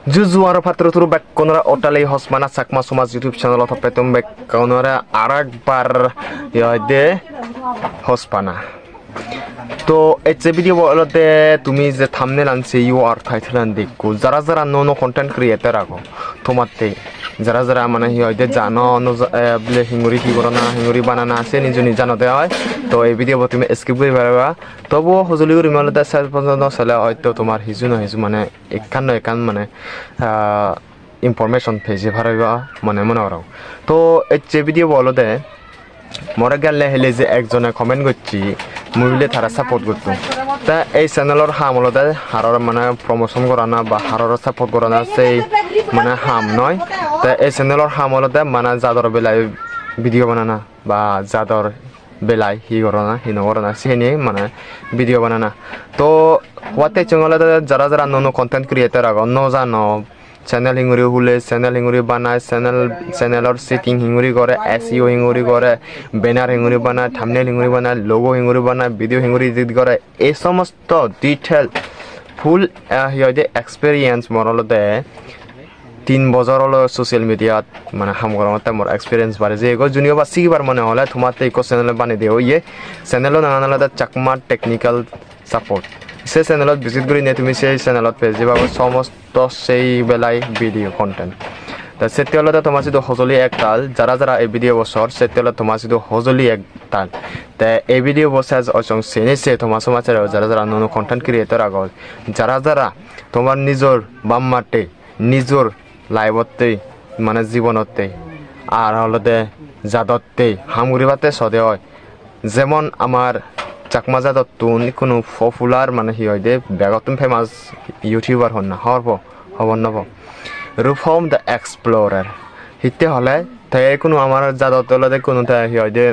Juzuara patrutur back konora otale hosmana Chakma Somas YouTube channel of petum back konora arakbar de hospana. তো এই যে video বলতে তুমি যে থাম্বনেল আনছে ইউ আর টাইটেল দেখো যারা যারা নো কন্টেন্ট ক্রিয়েটর আগো তোমাতে যারা যারা মানে হইতে জানো বলে হিঙ্গুরি কি করো না হিঙ্গুরি বানানা আছে নিজ নিজ জানতে হয় তো এই ভিডিও তুমি স্কিপ করে পারবা তবুও হজলি করে মালতে সাল পর্যন্ত চলে হয়তো তোমার হিজু না হিজু মানে একান মানে ইনফরমেশন পেজে পারবা মানে মনে করো তো এই যে ভিডিও বলতে মরে গেলে হেলে যে একজনে কমেন্ট করছি মুভিলে তারা সাপোর্ট করতো তা এই চ্যানেলের হামলতে হারর মানে প্রমোশন করা না বা হারর সাপোর্ট করা না সেই মানে হাম নয় তা এই চ্যানেলের হামলতে মানে যাদর বেলায় ভিডিও বানানা বা যাদর বেলায় হি করো না হি নকরো না সে নিয়ে মানে ভিডিও বানানা তো ওয়াতে চ্যানেলতে যারা যারা নন কন্টেন্ট ক্রিয়েটর আগ ন জানো চ্যানেল হিঙুরি হুলে চ্যানেল হিঙুরি বানায় চ্যানেলৰ সেটিং হিঙুরি করে এসইও হিঙুরি করে ব্যানার হিঙুরি বানায় থাম্বনেল হিঙুরি বানায় লোগো হিঙুরি বানায় ভিডিও হিঙুরি এডিট করে এই সমস্ত ডিটেল ফুল হিয়দে এক্সপেরিয়েন্স মরলতে 3 বছরল সোশ্যাল মিডিয়াত মানে হাম করতে মোর এক্সপেরিয়েন্স বাড়ে যে এগো জুনিয়র বা সিবার মনে হলে তোমাতে ইকো চ্যানেল বানিয়ে দিও ইয়ে চ্যানেলও নানানালাদা চাকমা টেকনিক্যাল সাপোর্ট সেই চ্যানেলত ভিজিট কৰি নে তুমি সেই চ্যানেলত পেজ দিব সমস্ত সেই বেলাই ভিডিও কন্টেন্ট তা সেতিয়ালতে তোমার যদি হজলি একতাল যারা যারা এই ভিডিও বছর সেতিয়ালতে তোমার যদি হজলি একতাল তে এই ভিডিও বছর অসং সেনেছে তোমার সমাচার যারা যারা নন কন্টেন্ট ক্রিয়েটর আগল যারা যারা তোমার নিজর বাম্মাতে নিজর লাইভতে মানে জীবনতে আর হলতে জাদতে হামুরিবাতে সদে হয় যেমন আমার চাকমা জাদতুন কোনো পপুলার মানে হি হয় দে বেগতুন ফেমাস ইউটিউবার হন না হবন নব রূপম দ্য এক্সপ্লোরার হিতে হলে তাই কোনো আমার জাদতলতে কোনো তাই হি হয় দে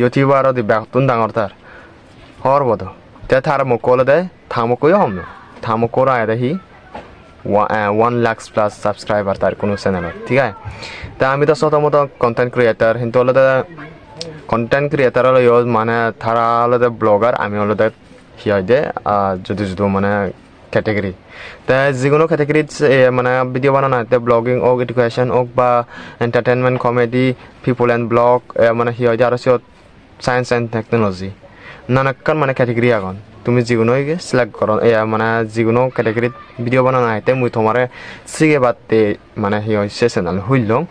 ইউটিউবার দি বেগতুন ডাঙর তার হরবদ তে তার মুকল দে থামকই হম থামকর আয় হি 1 লাখ প্লাস সাবস্ক্রাইবার তার কোনো চ্যানেল ঠিক আছে তা আমি তো প্রথমত কন্টেন্ট ক্রিয়েটর কিন্তু হলে কন্টেন্ট ক্রিয়েটর হলো মানে তারা হলো ব্লগার আমি হলো হিয়াইদে যদি মানে ক্যাটেগরি তা যিকোনো ক্যাটেগরিত মানে ভিডিও বানানো হয় ব্লগিং হোক এডুকেশন হোক বা entertainment comedy people and blog মানে হিয়াইদে আর সায়েন্স এন্ড টেকনোলজি নানাকান মানে ক্যাটেগরি আগন তুমি যিকোনো সিলেক্ট করো মানে যিকোনো ক্যাটেগরিত ভিডিও বানানো হয় মুই তোমার সিগে বাদতে মানে হি হচ্ছে চ্যানেল হইলং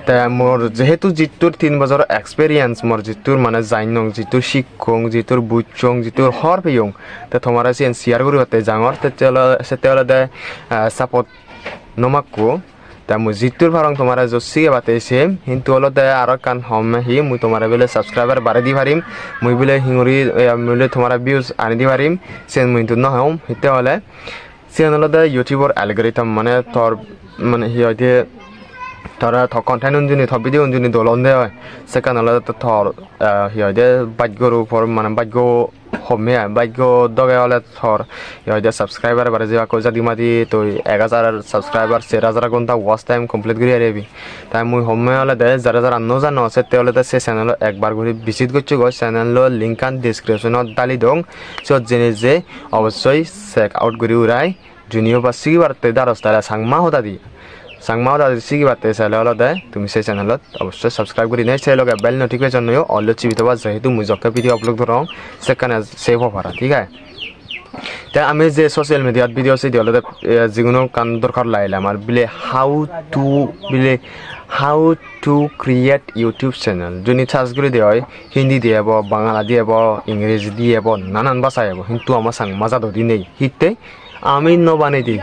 তা মোর যেহেতু যিটোর 3 বছর এক্সপেরিয়েন্স মোর যিটোর মানে জাইনং যিটোর শিক্ষং যিটোর বুঝছং যিটোর হর পেয়ং তা তোমার শেয়ার করি হতে জাঙর সেতেলে দে সাপোর্ট নমাকো তা মুই যিটোর ভারং তোমার জসিগে বাতেছে কিন্তু হলো দে আর কান হম হি মুই তোমার বেলে সাবস্ক্রাইবার বাড়াই দি পারিম মুই বেলে হিঙুরি মুলে তোমার ভিউজ আনি দি পারিম সেন মুই তো নহম হিতে হলে সেন হলো দে ইউটিউবৰ অ্যালগরিদম মানে তোর মানে হি হইতে তারা কন্টেন্ট অনুযায়ী ভিডিও অনুযায়ী দলন দেয় হয় সেখানে থর হিয়দে বাক্যর উপর মানে বাক্য হমে বাক্য দগে হলে থর হিয়দে সাবস্ক্রাইবার বাড়ে যে আকৌ যদি মাতি তুই 1000 সাবস্ক্রাইবার 4000 ঘন্টা ওয়াচ টাইম কমপ্লিট করে আরবি তাই মুই হমে হলে দে যারা যারা জানো আছে তেহলে সে চ্যানেল একবার করে ভিজিট করছো গো চ্যানেলের লিঙ্ক আন ডিসক্রিপশনত ডালি দং সব জিনিস যে অবশ্যই চেক আউট করে উড়াই জুনিয়র বা সিগিবার তে দারস তারা সাংমা হতা দি সাংমাও দাদা সিগি বাতে চাইলে হলো দে তুমি সেই চ্যানেলত অবশ্যই সাবস্ক্রাইব কৰি নাই সেই লগে বেল নোটিফিকেশন নয় অলরেডি চিবিত বা যেহেতু মুই জকে ভিডিও আপলোড করম সেখানে সেভ হওয়ার ঠিক আছে তা আমি যে সোশ্যাল মিডিয়াত ভিডিও সিডিও হলে যিকোনো কাম দরকার লাইলে আমার বিলে how to create YouTube channel যদি সার্চ করে দেওয়া হয় হিন্দি দিয়ে হব বাংলা দিয়ে হব ইংরেজি দিয়ে হব নানান ভাষায় হব কিন্তু আমার সাং মাজা ধরি নেই হিতে আমি ন বানাই দিই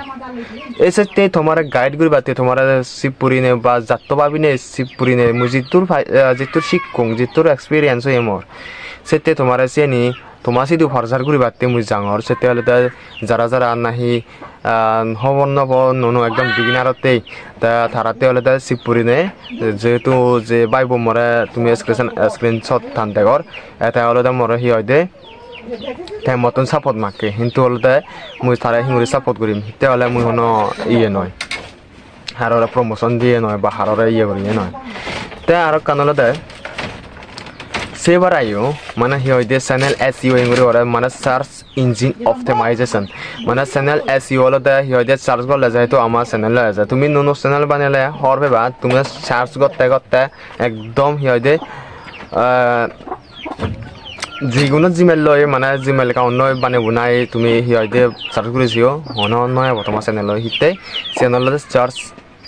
এসে তোমার গাইড করে বাতে তোমার শিবপুরি নে বা যাত্রা পাবি নে শিবপুরি নে মুই যিটোর শিক্ষং যিটোর এক্সপিরিয়েন্স হয় মোর সেতে তোমার চেনি তোমার সিধু ফরসার করে বাতে মুই জাঙর সেতে হলে যারা যারা নাহি হবন নব ননো একদম বিগিনারতেই তা তারাতে হলে শিবপুরি নে যেহেতু যে বাইব মরে তুমি স্ক্রিনশট টান দেখর এটা হলে মরে হি হয় দে তাই মতন সাপোর্ট মাকে কিন্তু হলতে মুই তারা হিঙুরি সাপোর্ট করিম হিতে হলে মুই হন ইয়ে নয় হাররে প্রমোশন দিয়ে নয় বা হাররে ইয়ে করি নয় তাই আর কানলতে সেবার আইও মানে হিয়দে চ্যানেল এসইও ইংরি ওরে মানে সার্চ ইঞ্জিন অপটিমাইজেশন মানে চ্যানেল এসইও হলতে হিয়দে সার্চ করলে যেহেতু আমার চ্যানেল আছে তুমি নুনো চ্যানেল বানালে হরবে বা তুমি সার্চ করতে করতে একদম হিয়দে যিকোনো জিমেল লয় মানে জিমেল একাউন্ট বানাবো নাই তুমি হিয়দে সার্চ করেছিও নয় তোমার চ্যানেল হিতে চ্যানেল সার্চ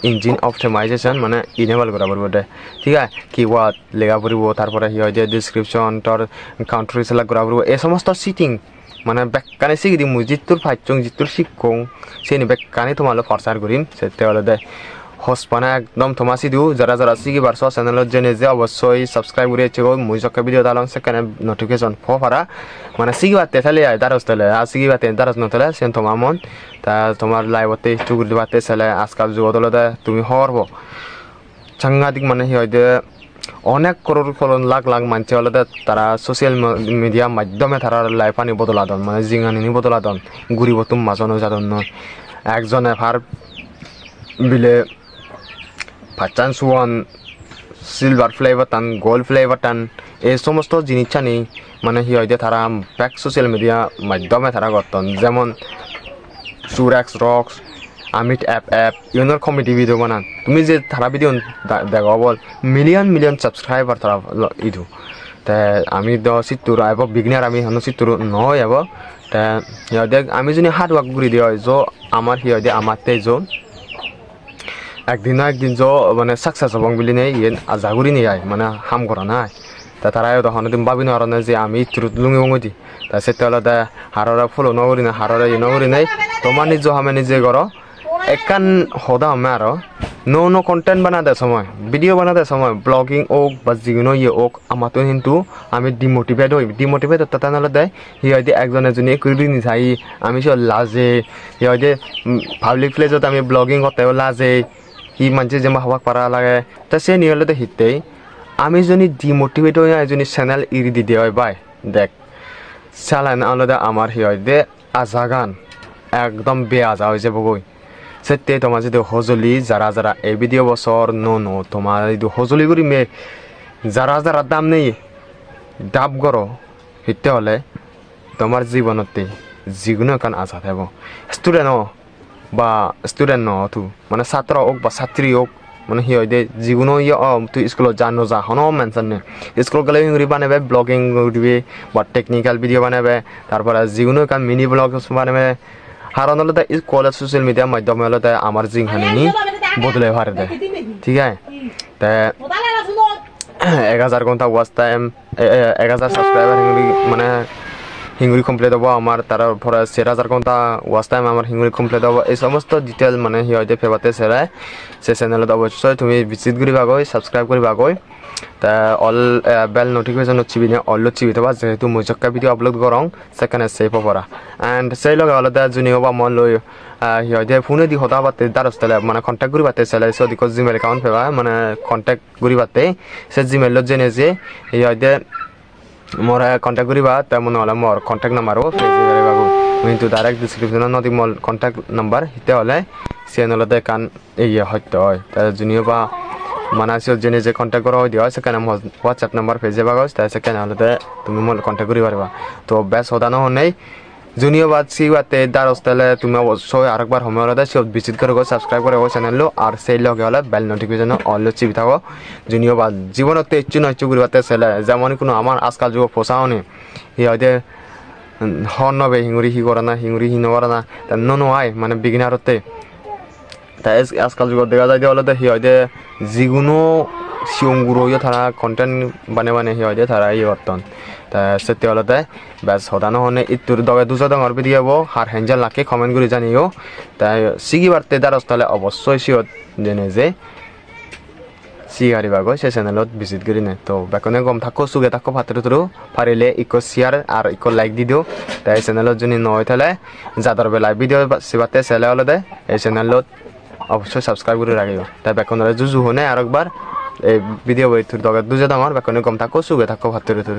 ইঞ্জিন অপটিমাইজেশন মানে ইনেবল করা পড়ব দে ঠিক আছে কিওয়ার্ড লেখা পড়ব তারপরে হিয়দে ডেসক্রিপশন তোর কাউন্ট্রি সিলেক্ট করা পড়ব এই সমস্ত সিটিং মানে বেকানে শিখি দিম জিতুর ফাইচং জিতুর শিক্ষং সেই বেকানে তোমালে ফরসার করিম সেতে হলে দে হসপানা একদম থমাসি দিও যারা যারা শিখি পারছো চ্যানেলত জেনে যে অবশ্যই সাবস্ক্রাইব করে চেকো মুই জকা ভিডিও দালং সেখানে নোটিফিকেশন ফরা মানে শিখি বাতে তাহলে দারস তাহলে আর শিখি বাতে দারস নতলে সেন তোমার মন তা তোমার লাইভতে একটু করে বাতে তাহলে আজকাল যুগতলে তুমি হরব সাংঘাতিক মানে হয়তো অনেক করোড় লাখ লাখ মানুষ হলে তারা সোশ্যাল মিডিয়া মাধ্যমে তারা লাইফ আনি বদলাদন মানে জিঙানি বদলাদন ঘুরিব তুম মাজনো যাদন একজন এফার বিলে পাচান সুয়ান সিলভার ফ্লেভার টান গোল্ড ফ্লেভার টান এই সমস্ত জিনিস আনি মানে হয়তো তারা ব্যাক সোশ্যাল মিডিয়া মাধ্যমে তারা করতেন যেমন সুরেক্স রক্স আমিট অ্যাপ ইউনোর কমেডি ভিডিও বানান তুমি যে তারা ভিডিও দেখো বল মিলিয়ন সাবস্ক্রাইবার তারা ইদু তা আমি চিত্তুর আইব বিগনার আমি হন চিত্তুর নয় আইব তা দেখ আমি যদি হার্ড ওয়ার্ক করে দিও যে আমার হিয়দে আমার তেজ একদিন না একদিন যে মানে সাকসেস হবং বলি নেই ইয়ে আজাগুরি নিয়ে আয় মানে হাম করা নাই তা তারাই তখন তুমি ভাবি না যে আমি ইত্রু লুঙি বঙি দি তা সেটা হলো তা হাররা ফলো নগরি না হাররা ইয়ে নগরি নাই তোমার নিজ হামে নিজে করো একান হদা আমি আরো নো কন্টেন্ট বানাতে সময় ভিডিও বানাতে সময় ব্লগিং ওক বা যিকোনো ইয়ে ওক আমার তো কিন্তু আমি ডিমোটিভেট হই ডিমোটিভেট তাতে নাহলে দেয় হিয়দে একজন এজনী কৰি নিচাই আমি সব লাজে হিয়দে পাবলিক প্লেসত আমি ব্লগিং করতেও লাজে হি মানুষ যে হওয়াক পারা লাগে তা সে নিয়ে হলে হিতেই আমি যদি ডিমোটিভেট হয়ে এজনী চ্যানেল ইরি দি দিয়ে হয় বাই দেখ চালান আলাদা আমার হিয়দে আজাগান একদম বেআজা হয়ে যাব গই সেতে তোমার যদি হজলি যারা যারা এই ভিডিও বছর নো তোমার এই হজলি করি মে যারা যারা দাম নেই ডাব করো হিতে হলে তোমার জীবনতে যিকোনো এখন আশা থাকব স্টুডেন্ট বা স্টুডেন্ট তু মানে ছাত্র হোক বা ছাত্রী হোক মানে হিয়দে যিকোনো ইয়ে তুই স্কুলত যা নযা হনো মেনশন নে স্কুল গেলে হিংরি বানাবে ব্লগিং করবে বা টেকনিক্যাল ভিডিও বানাবে তারপরে যিকোনো এখন মিনি ব্লগ বানাবে হারণ হলে কলেজ সোশ্যাল মিডিয়ার মাধ্যমে হলে আমার জিংখানি বদলে ভারে দেয় ঠিক আছে তা 1000 ঘন্টা ওয়াচ টাইম 1000 সাবস্ক্রাইবার মানে হিঙ্গুড়ি কমপ্লিট হবো আমার তারপরে 1000 ঘন্টা ওয়াচ টাইম আমার হিঙ্গুড়ি কমপ্লিট হবো এই সমস্ত ডিটেল মানে সিহঁতে ফেবাতে চেৰাই সে চ্যানেলত অবশ্যই তুমি ভিজিট কৰিবাগৈ সাবস্ক্রাইব কৰিবাগৈ তা অল বেল নোটিফিকেশন চিবি নে অল চিবি থবা যেহেতু মই জক্কা ভিডিও আপলোড করং সেখানে সেভ পড়া এন্ড সেই লগে আলাদা জুনি হবা মন লই সিহঁতে ফোনে দি হতা বাতে দারস্তলে মানে কন্টাক্ট করি বাতে চালে সো দিক জিমেল একাউন্ট ফেবা মানে কন্টাক্ট করি বাতে সে জিমেলত জেনে যে সিহঁতে মোর কন্টাক্ট করিবা তেমন হলে মোর কন্টাক্ট নাম্বারও ফেসে যাইবাগো কিন্তু ডাইরেক্ট ডিসক্রিপশনত নদি মোর কন্টাক্ট নাম্বার হিতে হলে চ্যানেলতে কান এই হয়তো হয় তা জুনিও বা মানাসিও জেনে যে কন্টাক্ট করা হয় দিও সেখানে হোয়াটসঅ্যাপ নাম্বার ফেসে বাগো তাই সেখানে হলে তুমি মোর কন্টাক্ট করি পারবা তো বেশ হদানো নেই জুনিও বাদ সিবাতে দারস্তলে তুমি অবশ্যই আরেকবার সময় হলে সব ভিজিট করে সাবস্ক্রাইব করে চ্যানেল আর সেই লগে হলে বেল নোটিফিকেশন অল চিবি থাকো জুনিও বাদ জীবনত ইচ্ছু নচ্ছু করিবাতে ছেলে যেমন কোনো আমার আজকাল যুগ ফসাও নি সিহঁতে হন নবে হিঙুরি হি করে না হিঙুরি হি নকরে না তা নয় মানে বিগিনারতে তাই আজকাল যুগত দেখা যায় হলে সিহঁতে যিকোনো সিয়ংগুরো তারা কন্টেন্ট বানে সিহঁতে তারা করতন তা সত্যি হলে বেশ হদানো হনে ইতুর দগে দুশো ডর ভিডিও হবো আর হ্যাঞ্জেল লাখে কমেন্ট করে জানিও তাই শিখিবার্তে দ্বারস্থলে অবশ্যই সিহঁত জেনে যে সিহারিবাগো সে চ্যানেলত ভিজিট করি নে তো বেকনে গম থাকো সুগে থাকো ভাতরে তোর পারিলে ইকো শেয়ার আর ইকো লাইক দি দিও তাই এই চ্যানেলত যদি নয় তাহলে যাদর বেলা ভিডিও সিবাতে চেলে হলে এই চ্যানেলত অবশ্যই সাবস্ক্রাইব করে রাখিব তাই বেকনে জুজু হনে আর একবার এই ভিডিও বই তোর দগে দুজে আমার বেকনে গম থাকো সুগে থাকো ভাতরে তোর